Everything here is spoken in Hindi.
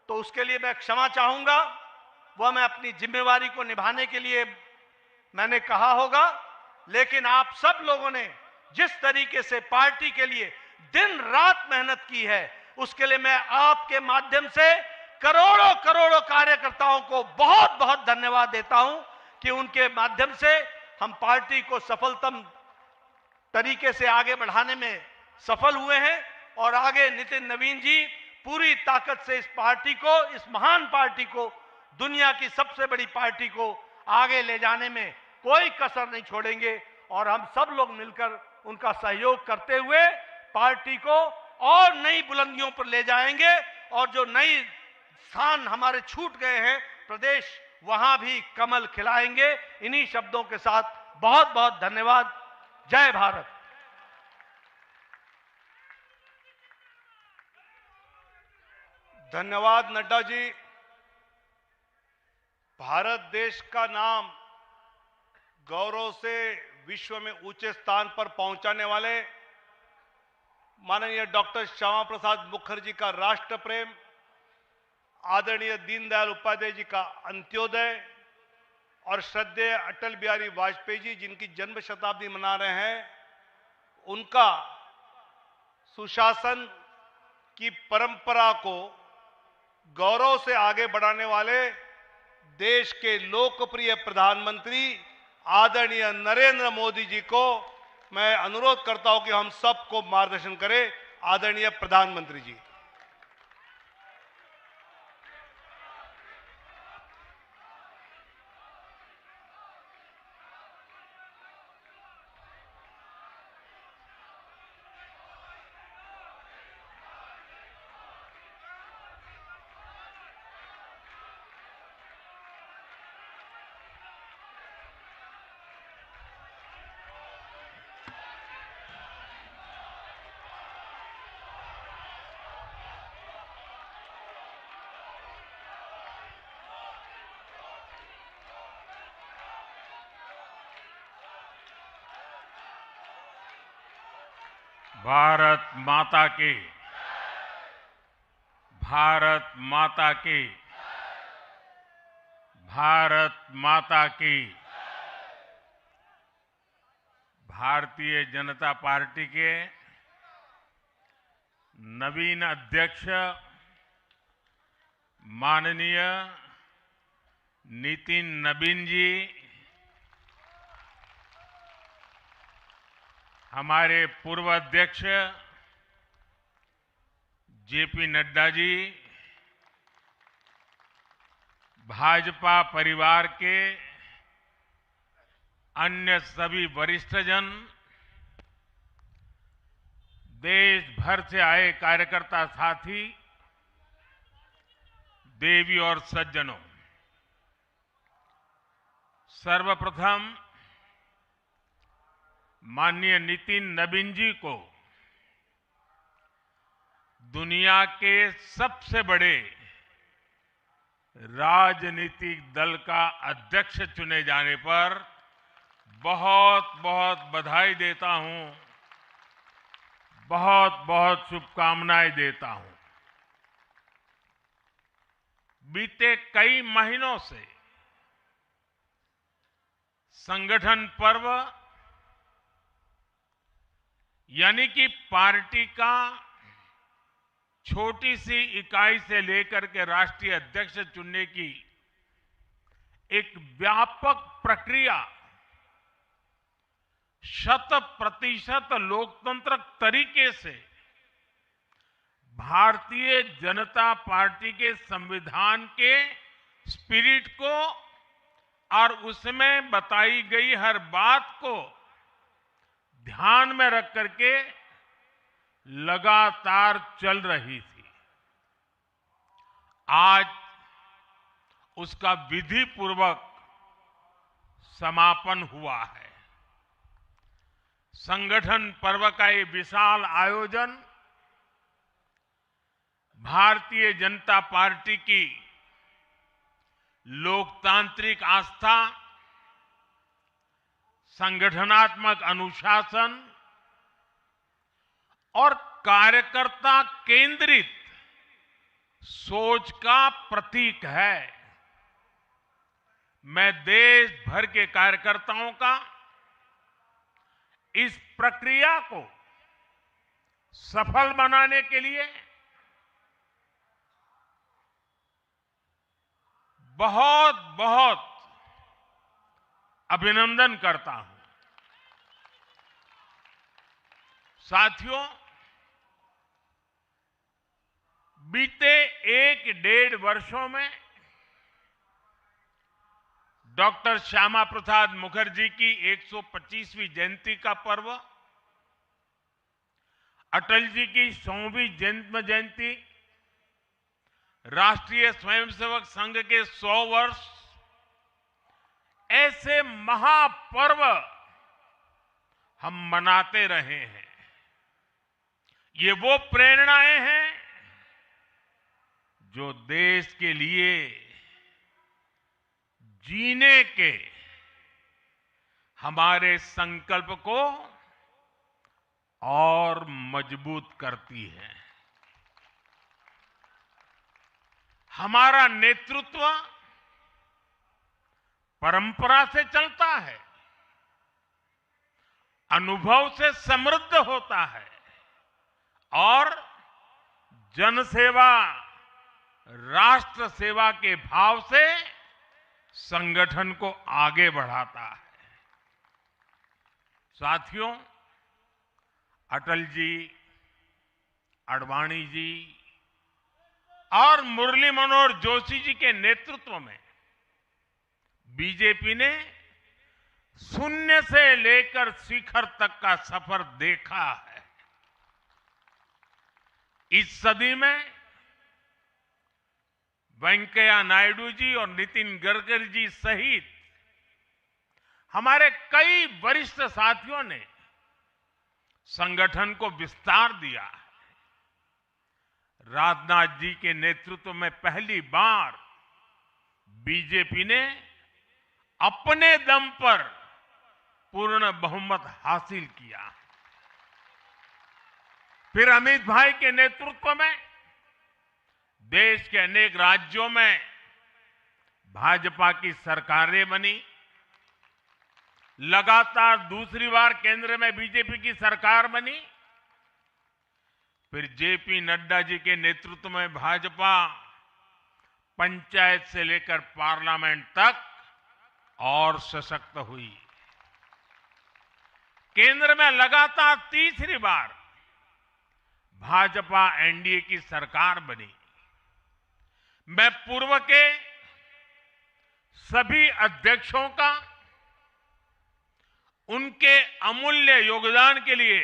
तो उसके लिए मैं क्षमा चाहूंगा। वह मैं अपनी जिम्मेवारी को निभाने के लिए मैंने कहा होगा, लेकिन आप सब लोगों ने जिस तरीके से पार्टी के लिए दिन रात मेहनत की है, उसके लिए मैं आपके माध्यम से करोड़ों करोड़ों कार्यकर्ताओं को बहुत बहुत धन्यवाद देता हूं कि उनके माध्यम से हम पार्टी को सफलतम तरीके से आगे बढ़ाने में सफल हुए हैं। और आगे नितिन नवीन जी पूरी ताकत से इस पार्टी को, इस महान पार्टी को, दुनिया की सबसे बड़ी पार्टी को आगे ले जाने में कोई कसर नहीं छोड़ेंगे। और हम सब लोग मिलकर उनका सहयोग करते हुए पार्टी को और नई बुलंदियों पर ले जाएंगे। और जो नई स्थान हमारे छूट गए हैं प्रदेश, वहां भी कमल खिलाएंगे। इन्हीं शब्दों के साथ बहुत बहुत धन्यवाद। जय भारत। धन्यवाद नड्डा जी। भारत देश का नाम गौरव से विश्व में ऊंचे स्थान पर पहुंचाने वाले माननीय डॉक्टर श्यामा प्रसाद मुखर्जी का राष्ट्र प्रेम, आदरणीय दीनदयाल उपाध्याय जी का अंत्योदय और श्रद्धेय अटल बिहारी वाजपेयी जी जिनकी जन्म शताब्दी मना रहे हैं, उनका सुशासन की परंपरा को गौरव से आगे बढ़ाने वाले देश के लोकप्रिय प्रधानमंत्री आदरणीय नरेंद्र मोदी जी को मैं अनुरोध करता हूं कि हम सबको मार्गदर्शन करें। आदरणीय प्रधानमंत्री जी। भारत माता की, भारत माता की, भारत माता की। भारतीय जनता पार्टी के नवीन अध्यक्ष माननीय नितिन नवीन जी, हमारे पूर्व अध्यक्ष जेपी नड्डा जी, भाजपा परिवार के अन्य सभी वरिष्ठजन, देश भर से आए कार्यकर्ता साथी, देवी और सज्जनों, सर्वप्रथम माननीय नितिन नवीन जी को दुनिया के सबसे बड़े राजनीतिक दल का अध्यक्ष चुने जाने पर बहुत बहुत बधाई देता हूं, बहुत बहुत शुभकामनाएं देता हूं। बीते कई महीनों से संगठन पर्व यानी कि पार्टी का छोटी सी इकाई से लेकर के राष्ट्रीय अध्यक्ष चुनने की एक व्यापक प्रक्रिया 100% लोकतंत्र तरीके से भारतीय जनता पार्टी के संविधान के स्पिरिट को और उसमें बताई गई हर बात को ध्यान में रख करके लगातार चल रही थी। आज उसका विधि पूर्वक समापन हुआ है। संगठन पर्व का ये विशाल आयोजन भारतीय जनता पार्टी की लोकतांत्रिक आस्था, संगठनात्मक अनुशासन और कार्यकर्ता केंद्रित सोच का प्रतीक है। मैं देश भर के कार्यकर्ताओं का इस प्रक्रिया को सफल बनाने के लिए बहुत बहुत अभिनंदन करता हूं। साथियों, बीते 1-1.5 वर्षों में डॉक्टर श्यामा प्रसाद मुखर्जी की 125वीं जयंती का पर्व, अटल जी की 100वीं जन्म जयंती, राष्ट्रीय स्वयंसेवक संघ के 100 वर्ष, ऐसे महापर्व हम मनाते रहे हैं। ये वो प्रेरणाएं हैं जो देश के लिए जीने के हमारे संकल्प को और मजबूत करती है। हमारा नेतृत्व परंपरा से चलता है, अनुभव से समृद्ध होता है और जनसेवा, राष्ट्र सेवा के भाव से संगठन को आगे बढ़ाता है। साथियों, अटल जी, आडवाणी जी और मुरली मनोहर जोशी जी के नेतृत्व में बीजेपी ने शून्य से लेकर शिखर तक का सफर देखा है। इस सदी में वेंकैया नायडू जी और नितिन गडकरी जी सहित हमारे कई वरिष्ठ साथियों ने संगठन को विस्तार दिया है। राजनाथ जी के नेतृत्व में पहली बार बीजेपी ने अपने दम पर पूर्ण बहुमत हासिल किया। फिर अमित भाई के नेतृत्व में देश के अनेक राज्यों में भाजपा की सरकारें बनी। लगातार दूसरी बार केंद्र में बीजेपी की सरकार बनी। फिर जेपी नड्डा जी के नेतृत्व में भाजपा पंचायत से लेकर पार्लियामेंट तक और सशक्त हुई। केंद्र में लगातार तीसरी बार भाजपा एनडीए की सरकार बनी। मैं पूर्व के सभी अध्यक्षों का उनके अमूल्य योगदान के लिए